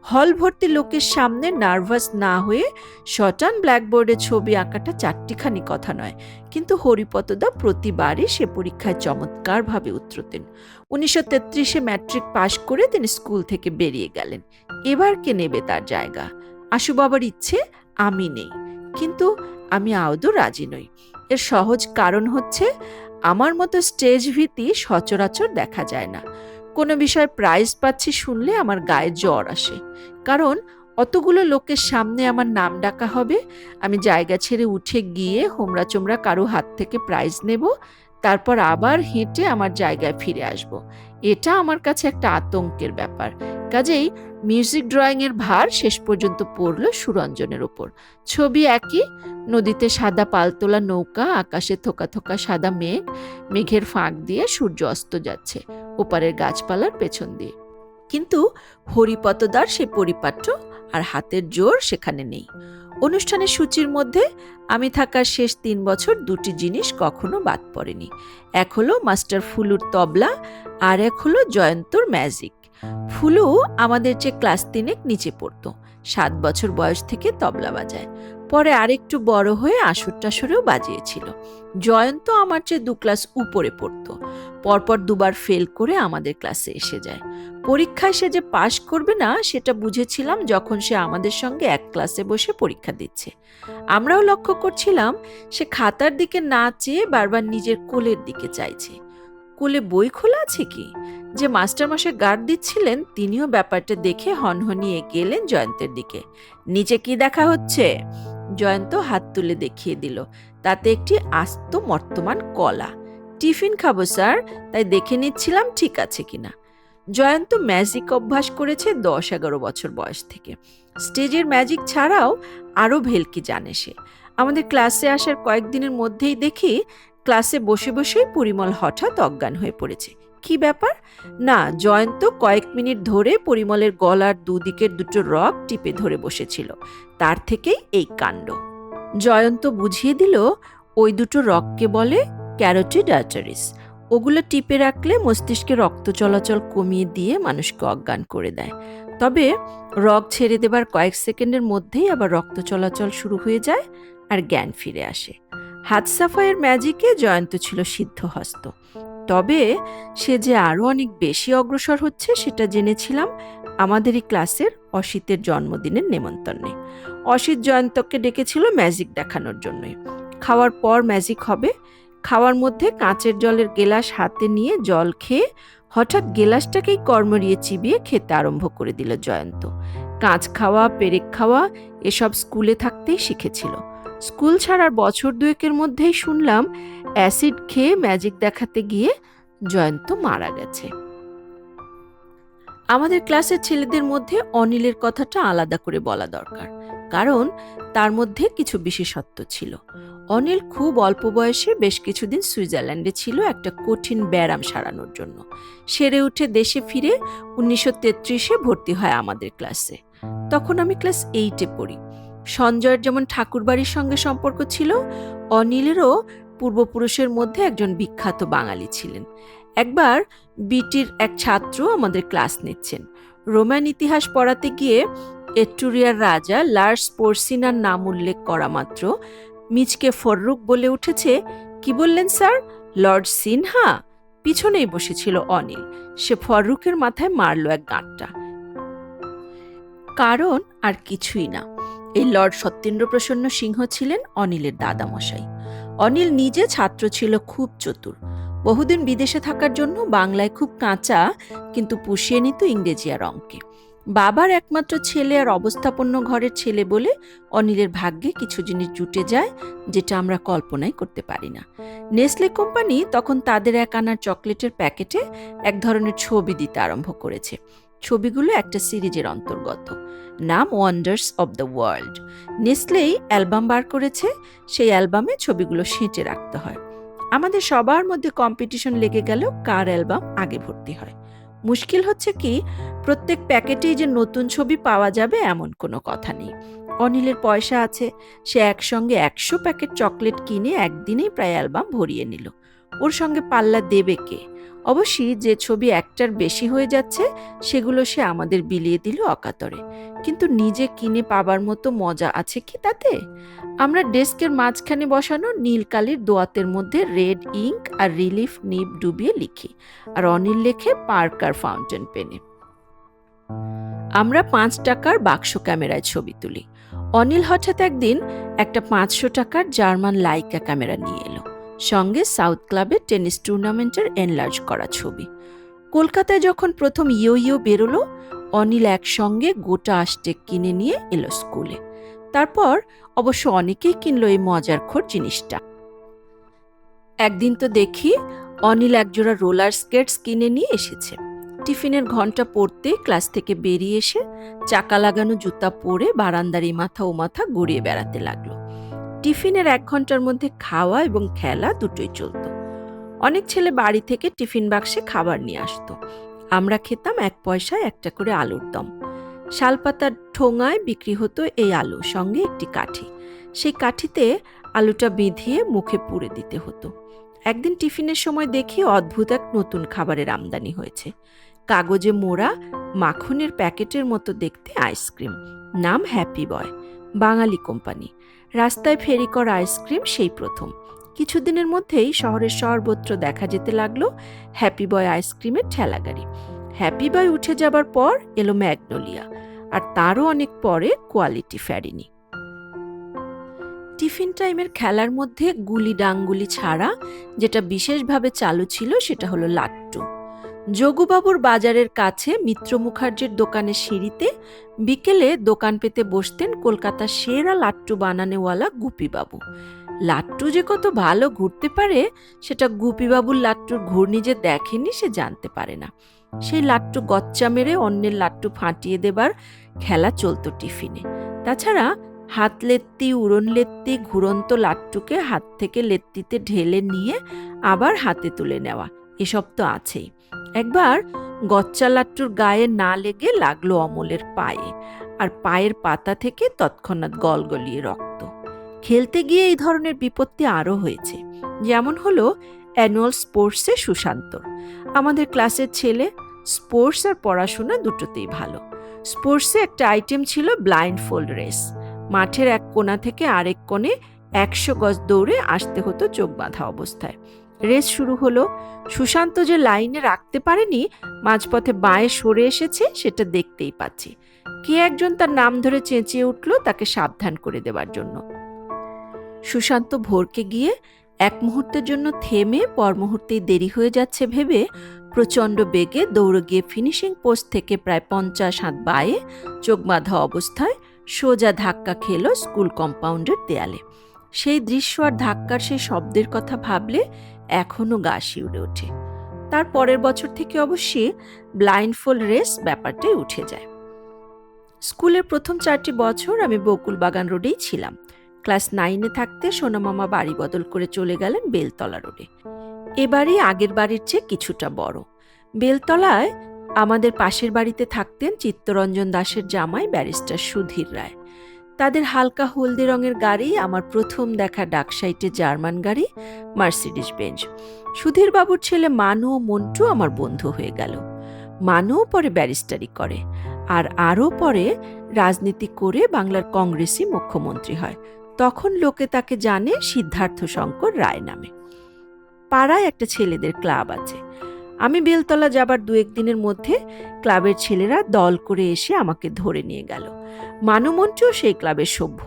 হল ভর্তি লোকের সামনে নার্ভাস না হয়ে শটান ব্ল্যাকবোর্ডে ছবি আঁকাটা চারটিখানি কথা নয়, কিন্তু হরিপদদা প্রতিবারই সে পরীক্ষায় চমৎকারভাবে উত্তরতেন। 1933-এ ম্যাট্রিক পাশ করে তিনি স্কুল থেকে বেরিয়ে গেলেন। এবার কে নেবে তার জায়গা? আশু বাবার ইচ্ছে আমি নেই, কিন্তু আমি আদৌ রাজি নই। এর সহজ কারণ হচ্ছে আমার মতো স্টেজ ভীতি সচরাচর দেখা যায় না। কোনো বিষয়ে প্রাইজ পাচ্ছি শুনলে আমার গায়ে জ্বর আসে, কারণ অতগুলো লোকের সামনে আমার নাম ডাকা হবে, আমি জায়গা ছেড়ে উঠে গিয়ে হোমরা চোমরা কারো হাত থেকে প্রাইজ নেব, তারপর আবার হেঁটে আমার জায়গায় ফিরে আসব। এটা আমার কাছে একটা আতঙ্কের ব্যাপার। কাজেই মিউজিক ড্রয়িং এর ভার শেষ পর্যন্ত পড়ল সুরঞ্জনের ওপর। ছবি একই, নদীতে সাদা পালতোলা নৌকা, আকাশে থোকা থোকা সাদা মেঘ, মেঘের ফাঁক দিয়ে সূর্য অস্ত যাচ্ছে ওপারের গাছপালার পেছন দিয়ে। কিন্তু হরিপদদার সে পরিপাট্য আর হাতের জোর সেখানে নেই। অনুষ্ঠানের সূচির মধ্যে আমি থাকার শেষ 3 বছর 2টি জিনিস কখনো বাদ পড়েনি। এক হলো মাস্টার ফুলুর তবলা, আর এক হলো জয়ন্তর ম্যাজিক। ফুলু আমাদের চেয়ে ক্লাস 3 নিচে পড়তো, 7 বছর বয়স থেকে তবলা বাজায়, পরে আরেকটু বড় হয়ে আসর টাসরেও বাজিয়েছিল। জয়ন্ত আমার চেয়ে 2 ক্লাস উপরে পড়তো, পরপর 2বার ফেল করে আমাদের ক্লাসে এসে যায়। পরীক্ষায় সে যে পাশ করবে না সেটা বুঝেছিলাম যখন সে আমাদের সঙ্গে এক ক্লাসে বসে পরীক্ষা দিচ্ছে। আমরাও লক্ষ্য করছিলাম সে খাতার দিকে না চেয়ে বারবার নিজের কোলের দিকে চাইছে। কোলে বই খোলা আছে কি? যে মাস্টারমশাই গার্ড দিচ্ছিলেন তিনিও ব্যাপারটা দেখে হনহনিয়ে গেলেন জয়ন্তের দিকে। নিচে কি দেখা হচ্ছে? জয়ন্ত হাত তুলে দেখিয়ে দিল, তাতে একটি আস্ত মর্তমান কলা। টিফিন খাবো স্যার, তাই দেখে নিচ্ছিলাম ঠিক আছে কিনা। জয়ন্ত ম্যাজিক অভ্যাস করেছে 10-11 বছর বয়স থেকে। স্টেজের ম্যাজিক ছাড়াও আরও ভেলকি জানে সে। আমাদের ক্লাসে আসার কয়েকদিনের মধ্যেই দেখি ক্লাসে বসে বসেই পরিমল হঠাৎ অজ্ঞান হয়ে পড়েছে। কি ব্যাপার? না, জয়ন্ত কয়েক মিনিট ধরে পরিমলের গলার দুদিকের দুটো রগ টিপে ধরে বসেছিল, তার থেকেই এই কাণ্ড। জয়ন্ত বুঝিয়ে দিল ওই দুটো রগকে বলে ক্যারোটিড আর্টারিস। ওগুলো টিপে রাখলে মস্তিষ্কে রক্ত চলাচল কমিয়ে দিয়ে মানুষকে অজ্ঞান করে দেয়। তবে রগ ছেড়ে দেবার কয়েক সেকেন্ডের মধ্যেই আবার রক্ত চলাচল শুরু হয়ে যায় আর জ্ঞান ফিরে আসে। হাত সাফাইয়ের ম্যাজিকে জয়ন্ত ছিল সিদ্ধহস্ত। তবে সে যে আরো অনেক বেশি অগ্রসর হচ্ছে সেটা জেনেছিলাম আমাদেরই ক্লাসের অসিতের জন্মদিনের নেমন্তন্নে। অসিত জয়ন্তকে ডেকেছিল ম্যাজিক দেখানোর জন্যই। খাওয়ার পর ম্যাজিক হবে। খাওয়ার মধ্যে কাঁচের জলের গেলাস হাতে নিয়ে জল খেয়ে হঠাৎ গেলাসটাকেই কর্মরিয়ে চিবিয়ে খেতে আরম্ভ করে দিল জয়ন্ত। কাঁচ খাওয়া, পেরেক খাওয়া এসব স্কুলে থাকতেই শিখেছিল। স্কুল ছাড়ার বছর 2 মধ্যেই শুনলাম অ্যাসিড খেয়ে ম্যাজিক দেখাতে গিয়ে জয়ন্ত মারা গেছে। আমাদের ক্লাসের ছেলেদের মধ্যে অনিলের কথাটা আলাদা করে বলা দরকার, কারণ তার মধ্যে কিছু বিশেষত্ব ছিল। অনিল খুব অল্প বয়সে বেশ কিছুদিন সুইজারল্যান্ডে ছিল একটা কঠিন ব্যারাম সারানোর জন্য। সেরে উঠে দেশে ফিরে 1933-এ ভর্তি হয় আমাদের ক্লাসে। তখন আমি ক্লাস 8-এ পড়ি। সঞ্জয়ের যেমন ঠাকুরবাড়ির সঙ্গে সম্পর্ক ছিল, অনিলেরও পূর্বপুরুষের মধ্যে একজন বিখ্যাত বাঙালি ছিলেন। একবার বিটির এক ছাত্র আমাদের ক্লাস নিচ্ছেন। রোমান ইতিহাস পড়াতে গিয়ে এট্টুরিয়ার রাজা লার্স পোর্সিনার নাম উল্লেখ করা মাত্র মিচকে ফররুক বলে উঠেছে, কি বললেন স্যার? লর্ড সিনহা? পিছনেই বসেছিল অনিল। সে ফররুকের মাথায় মারল এক গাঁটটা। কারণ আর কিছুই না, এই লর্ড সত্যেন্দ্রপ্রসন্ন সিংহ ছিলেন অনিলের দাদামশাই। অনিল নিজে ছাত্র ছিল খুব চতুর। বহুদিন বিদেশে থাকার জন্য বাংলায় খুব কাঁচা, কিন্তু পুষিয়ে নিত ইংরেজি আর অঙ্কে। বাবার একমাত্র ছেলে আর অবস্থাপন্ন ঘরের ছেলে বলে অনিলের ভাগ্যে কিছু জিনিস জুটে যায় যেটা আমরা কল্পনাই করতে পারি না। নেসলে কোম্পানি তখন তাদের 1 আনার চকলেটের প্যাকেটে এক ধরনের ছবি দিতে আরম্ভ করেছে। ছবিগুলো একটা সিরিজের অন্তর্গত, নাম ওয়ান্ডার্স অব দ্য ওয়ার্ল্ড। নেসলেই অ্যালবাম বার করেছে, সেই অ্যালবামে ছবিগুলো সেঁচে রাখতে হয়। আমাদের সবার মধ্যে কম্পিটিশন লেগে গেল কার অ্যালবাম আগে ভর্তি হয়। মুশকিল হচ্ছে কি, প্রত্যেক প্যাকেটেই যে নতুন ছবি পাওয়া যাবে এমন কোনো কথা নেই। অনিলের পয়সা আছে, সে একসঙ্গে 100 প্যাকেট চকলেট কিনে একদিনেই প্রায় অ্যালবাম ভরিয়ে নিল। ওর সঙ্গে পাল্লা দেবে কে? অবশ্যই যে ছবি একটার বেশি হয়ে যাচ্ছে সেগুলো সে আমাদের বিলিয়ে দিল অকাতরে। কিন্তু নিজে কিনে পাবার মতো মজা আছে কি তাতে? আমরা ডেস্কের মাঝখানে বসানো নীল কালির দোয়াতের মধ্যে রেড ইঙ্ক আর রিলিফ নিব ডুবিয়ে লিখি, আর অনিল লেখে পার্কার ফাউন্টেন পেনে। আমরা 5 টাকার বাক্স ক্যামেরায় ছবি তুলি। অনিল হঠাৎ একদিন একটা 500 টাকার জার্মান লাইকা ক্যামেরা নিয়ে এলো, সঙ্গে সাউথ ক্লাবের টেনিস টুর্নামেন্টের এনলার্জ করা ছবি। কলকাতায় যখন প্রথম ইয়ো ইয়ো বেরোলো, অনিল একসঙ্গে গোটা আষ্টেক কিনে নিয়ে এলো স্কুলে। তারপর অবশ্য অনেকেই কিনলো এই মজারখোর জিনিসটা। একদিন তো দেখি অনিল একজোড়া রোলার স্কেটস কিনে নিয়ে এসেছে। টিফিনের ঘন্টা পড়তেই ক্লাস থেকে বেরিয়ে এসে চাকা লাগানো জুতা পরে বারান্দার এই মাথা ও মাথা গড়িয়ে বেড়াতে লাগলো। টিফিনের 1 ঘন্টার মধ্যে খাওয়া এবং খেলা দুটোই চলত। অনেক ছেলে বাড়ি থেকে টিফিন বাক্সে খাবার নিয়ে আসতো। আমরা খেতাম 1 পয়সায় একটা করে আলুর দম। শালপাতার ঠোঙায় বিক্রি হতো এই আলু, সঙ্গে একটি কাঠি। সেই কাঠিতে আলুটা বিঁধিয়ে মুখে পুরে দিতে হতো। একদিন টিফিনের সময় দেখি অদ্ভুত এক নতুন খাবারের আমদানি হয়েছে। কাগজে মোড়া মাখনের প্যাকেটের মতো দেখতে আইসক্রিম, নাম হ্যাপি বয়, বাঙালি কোম্পানি। রাস্তায় ফেরি করা আইসক্রিম সেই প্রথম। কিছুদিনের মধ্যেই শহরের সর্বত্র দেখা যেতে লাগলো হ্যাপি বয় আইসক্রিমের ঠেলাগাড়ি। হ্যাপি বয় উঠে যাবার পর এলো ম্যাগনোলিয়া, আর তারও অনেক পরে কোয়ালিটি ফ্যারিনি। টিফিন টাইমের খেলার মধ্যে গুলি ডাঙ্গুলি ছাড়া যেটা বিশেষভাবে চালু ছিল সেটা হলো লাট্টু। যোগুবাবুর বাজারের কাছে মিত্র মুখার্জির দোকানের সিঁড়িতে বিকেলে দোকান পেতে বসতেন কলকাতার সেরা লাট্টু বানানেওয়ালা গুপিবাবু। লাট্টু যে কত ভালো ঘুরতে পারে সেটা গুপিবাবুর লাট্টুর ঘূর্ণি যে দেখেনি সে জানতে পারে না। সেই লাট্টু গচ্চা মেরে অন্যের লাট্টু ফাটিয়ে দেবার খেলা চলতো টিফিনে। তাছাড়া হাত লেত্তি, উড়ন লেত্তি, ঘুরন্ত লাট্টুকে হাত থেকে লেত্তিতে ঢেলে নিয়ে আবার হাতে তুলে নেওয়া, এসব তো আছেই। একবার গচ্চা লাট্টুর গায়ে না লেগে লাগলো অমলের পায়ে, আর পায়ের পাতা থেকে তৎক্ষণাৎ গলগলিয়ে রক্ত। খেলতে গিয়ে এই ধরনের বিপত্তি আরও হয়েছে। যেমন হলো অ্যানুয়াল স্পোর্টসে সুশান্তর। আমাদের ক্লাসের ছেলে, স্পোর্টস আর পড়াশোনা দুটোতেই ভালো। স্পোর্টসে একটা আইটেম ছিল ব্লাইন্ড ফোল্ড রেস। মাঠের এক কোণা থেকে আরেক কোণে 100 গজ দৌড়ে আসতে হতো চোখ বাঁধা অবস্থায়। রেস শুরু হলো। সুশান্ত যে লাইনে রাখতে পারেনি, মাঝপথে বাঁয়ে সরে এসেছে, সেটা দেখতেই পাচ্ছি। কে একজন তার নাম ধরে চেঁচিয়ে উঠল তাকে সাবধান করে দেবার জন্য। সুশান্ত ভরকে গিয়ে এক মুহূর্তের জন্য থেমে পর মুহূর্তেই দেরি হয়ে যাচ্ছে ভেবে প্রচণ্ড বেগে দৌড়ে গিয়ে ফিনিশিং পোস্ট থেকে প্রায় 50 হাত বাঁয়ে চোখ বাঁধা অবস্থায় সোজা ধাক্কা খেল স্কুল কম্পাউন্ডের দেয়ালে। সেই দৃশ্য আর ধাক্কার সেই শব্দের কথা ভাবলে এখনো গা শিউরে ওঠে। তার পরের বছর থেকে অবশ্যই ব্লাইন্ডফোল্ড রেস ব্যাপারটাই উঠে যায়। স্কুলের প্রথম 4টি বছর আমি বকুল বাগান রোডেই ছিলাম। ক্লাস 9-এ থাকতে সোনামামা বাড়ি বদল করে চলে গেলেন বেলতলা রোডে। এবারই আগের বাড়ির চেয়ে কিছুটা বড়। বেলতলায় আমাদের পাশের বাড়িতে থাকতেন চিত্তরঞ্জন দাশের জামাই ব্যারিস্টার সুধীর রায়। তাদের হালকা হলদে রঙের গাড়ি আমার প্রথম দেখা ডাকসাইটে জার্মান গাড়ি, মার্সিডিজ বেঞ্জ। সুধীর বাবুর ছেলে মানু ও মন্টু আমার বন্ধু হয়ে গেল। মানুও পরে ব্যারিস্টারি করে, আর আরও পরে রাজনীতি করে বাংলার কংগ্রেসি মুখ্যমন্ত্রী হয়। তখন লোকে তাকে জানে সিদ্ধার্থ শঙ্কর রায় নামে। পাড়ায় একটা ছেলেদের ক্লাব আছে। আমি বেলতলা যাবার 2-1 দিনের মধ্যে ক্লাবের ছেলেরা দল করে এসে আমাকে ধরে নিয়ে গেল। মানুমন্টুও সেই ক্লাবের সভ্য।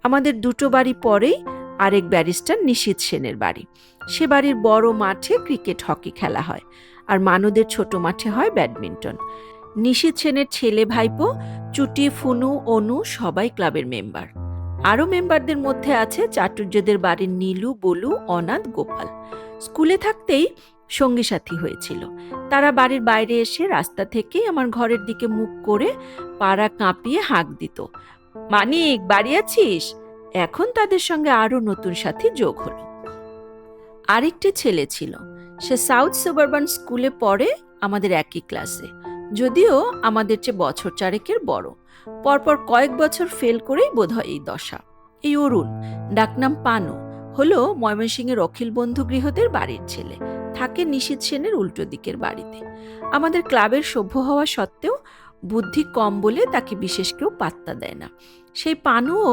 আমাদের 2টো বাড়ি পরেই আরেক ব্যারিস্টার নিশীথ সেনের বাড়ি। সে বাড়ির বড় মাঠে ক্রিকেট হকি খেলা হয়, আর মানুদের ছোট মাঠে হয় ব্যাডমিন্টন। নিশীথ সেনের ছেলে ভাইপো, চুটি, ফুনু, অনু সবাই ক্লাবের মেম্বার। আরও মেম্বারদের মধ্যে আছে চাটুর্যদের বাড়ির নীলু, বলু, অনাথ, গোপাল। স্কুলে থাকতেই সঙ্গী সাথী হয়েছিল। তারা বাড়ির বাইরে এসে রাস্তা থেকেই আমার ঘরের দিকে মুখ করে পাড়া কাঁপিয়ে হাঁক দিত, মানিক, বাড়ি আছিস? এখন তাদের সঙ্গে আরও নতুন সাথী যোগ হলো। আরেকটি ছেলে ছিল, সে সাউথ সাবারবান স্কুলে পড়ে, আমাদের একই ক্লাসে, যদিও আমাদের চেয়ে বছর চারেকের বড়। পরপর কয়েক বছর ফেল করেই বোধহয় এই দশা। এই অরুণ, ডাকনাম পানু, হলো ময়মনসিংহের অখিল বন্ধু গৃহদের বাড়ির ছেলে, থাকে নিশীথ সেনের উল্টো দিকের বাড়িতে। আমাদের ক্লাবের সভ্য হওয়া সত্ত্বেও বুদ্ধি কম বলে তাকে বিশেষ কেউ পাত্তা দেয় না। সেই পানুও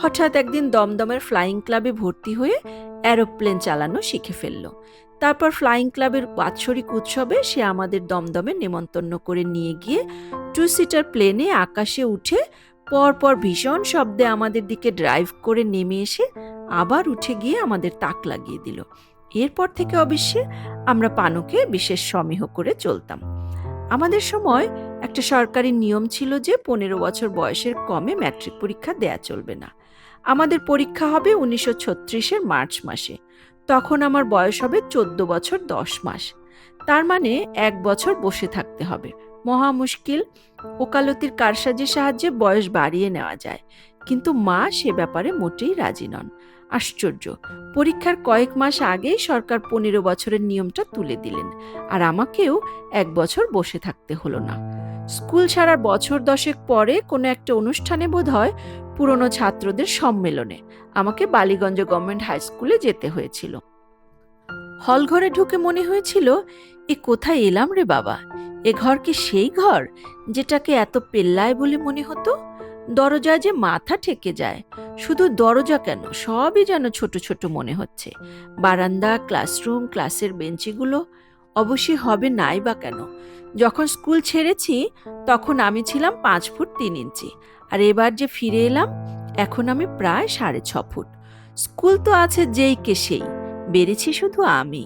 হঠাৎ একদিন দমদমের ফ্লাইং ক্লাবে ভর্তি হয়ে অ্যারোপ্লেন চালানো শিখে ফেলল। তারপর ফ্লাইং ক্লাবের বাৎসরিক উৎসবে সে আমাদের দমদমে নেমন্তন্ন করে নিয়ে গিয়ে 2 সিটার প্লেনে আকাশে উঠে পরপর ভীষণ শব্দে আমাদের দিকে ড্রাইভ করে নেমে এসে আবার উঠে গিয়ে আমাদের তাক লাগিয়ে দিল। এরপর থেকে অবশ্যই আমরা পানুকে বিশেষ সমীহ করে চলতাম। আমাদের সময় একটা সরকারি নিয়ম ছিল যে 15 বছর বয়সের কমে ম্যাট্রিক পরীক্ষা দেয়া চলবে না। আমাদের পরীক্ষা হবে 1936-এর মার্চ মাসে। তখন আমার বয়স হবে 14 বছর 10 মাস। তার মানে 1 বছর বসে থাকতে হবে। মহা মুশকিল। ওকালতির কারসাজির সাহায্যে বয়স বাড়িয়ে নেওয়া যায়, কিন্তু মা সে ব্যাপারে মোটেই রাজি নন। আশ্চর্য, পরীক্ষার কয়েক মাস আগেই সরকার 15 বছরের নিয়মটা তুলে দিলেন, আর আমাকেও 1 বছর বসে থাকতে হলো না। স্কুল ছাড়ার বছর 10 পরে কোনো একটা অনুষ্ঠানে, বোধহয় পুরনো ছাত্রদের সম্মেলনে, আমাকে বালিগঞ্জ গভর্নমেন্ট হাই স্কুলে যেতে হয়েছিল। হল ঘরে ঢুকে মনে হয়েছিল, এ কোথায় এলাম রে বাবা? এ ঘর কি সেই ঘর যেটাকে এত পেল্লায় বলে মনে হতো? দরজায় যে মাথা ঠেকে যায়। শুধু দরজা কেন, সবই যেন ছোট ছোট মনে হচ্ছে। বারান্দা, ক্লাসরুম, ক্লাসের বেঞ্চিগুলো অবশ্যই হবে নাই বা কেন। যখন স্কুল ছেড়েছি তখন আমি ছিলাম 5 ফুট 3 ইঞ্চি, আর এবার যে ফিরে এলাম এখন আমি প্রায় 6.5 ফুট। স্কুল তো আছে যেই কে সেই, বেড়েছি শুধু আমি।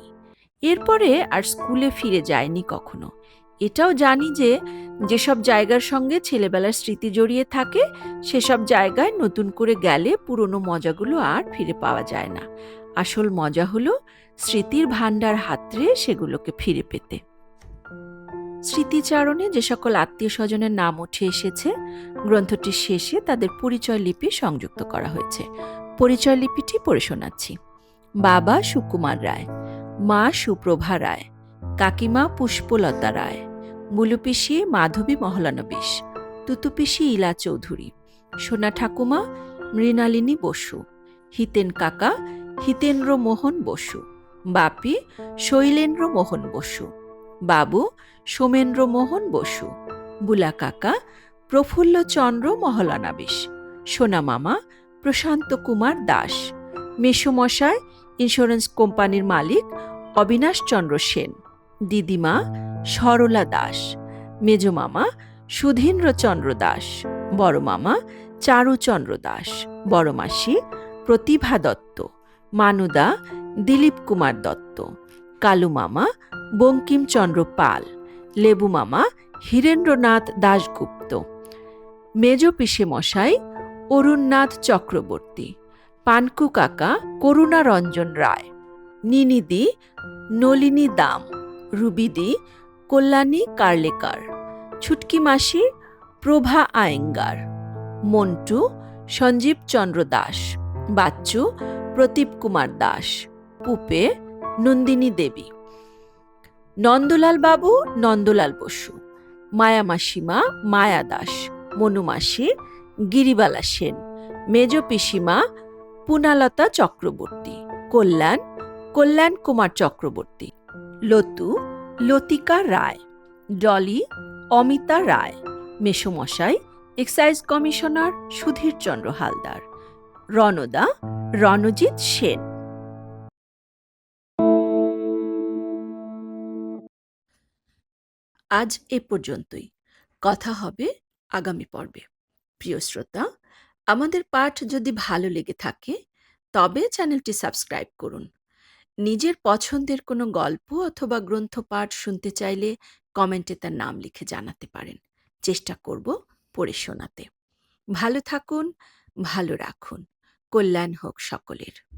এরপরে আর স্কুলে ফিরে যাইনি কখনো। এটাও জানি যে যেসব জায়গার সঙ্গে ছেলেবেলার স্মৃতি জড়িয়ে থাকে সেসব জায়গায় নতুন করে গেলে পুরনো মজাগুলো আর ফিরে পাওয়া যায় না। আসল মজা হলো স্মৃতির ভাণ্ডার হাতড়ে সেগুলোকে ফিরে পেতে। স্মৃতিচারণে যে সকল আত্মীয় স্বজনের নাম উঠে এসেছে, গ্রন্থটির শেষে তাদের পরিচয় লিপি সংযুক্ত করা হয়েছে। পরিচয় লিপিটি পড়ে শোনাচ্ছি। বাবা সুকুমার রায়, মা সুপ্রভা রায়, কাকিমা পুষ্পলতা রায়, বুলুপিসি মাধবী মহলানবিশ, তুতুপিসি ইলা চৌধুরী, সোনা ঠাকুমা মৃণালিনী বসু, হিতেন কাকা হিতেন্দ্র মোহন বসু, বাপি শৈলেন্দ্র মোহন বসু, বাবু সোমেন্দ্র মোহন বসু, বুলা কাকা প্রফুল্লচন্দ্র মহলানবিশ, সোনা মামা প্রশান্ত কুমার দাস, মেসোমশাই ইন্স্যুরেন্স কোম্পানির মালিক অবিনাশ চন্দ্র সেন, দিদিমা সরলা দাস, মেজমামা সুধীন্দ্রচন্দ্র দাস, বড় মামা চারুচন্দ্র দাস, বড় মাসি প্রতিভা দত্ত, মানুদা দিলীপ কুমার দত্ত, কালু মামা বঙ্কিমচন্দ্র পাল, লেবু মামা হীরেন্দ্রনাথ দাশগুপ্ত, মেজ পিসে মশাই অরুণনাথ চক্রবর্তী, পানকু কাকা করুণারঞ্জন রায়, নিনিদি নলিনী দাম, রুবিদি কল্যাণী কার্লেকার, ছুটকি মাসি প্রভা আয়েঙ্গার, মন্টু সঞ্জীব চন্দ্র দাস, বাচ্চু প্রদীপ কুমার দাস, পুপে নন্দিনী দেবী, নন্দলাল বাবু নন্দলাল বসু, মায়া মাসিমা মায়া দাস, মনুমাসি গিরিবালা সেন, মেজ পিসিমা পুনালতা চক্রবর্তী, কল্যাণ কল্যাণ কুমার চক্রবর্তী, লতু লতিকা রায়, ডলি অমিতা রায়, মেসোমশাই এক্সাইজ কমিশনার সুধীরচন্দ্র হালদার, রণদা রণজিৎ সেন। আজ এ পর্যন্তই। কথা হবে আগামী পর্বে। প্রিয় শ্রোতা, আমাদের পাঠ যদি ভালো লেগে থাকে তবে চ্যানেলটি সাবস্ক্রাইব করুন। নিজের পছন্দের কোনো গল্প অথবা গ্রন্থ পাঠ শুনতে চাইলে কমেন্টে তার নাম লিখে জানাতে পারেন। চেষ্টা করব পড়ে শোনাতে। ভালো থাকুন, ভালো রাখুন। কল্যাণ হোক সকলের।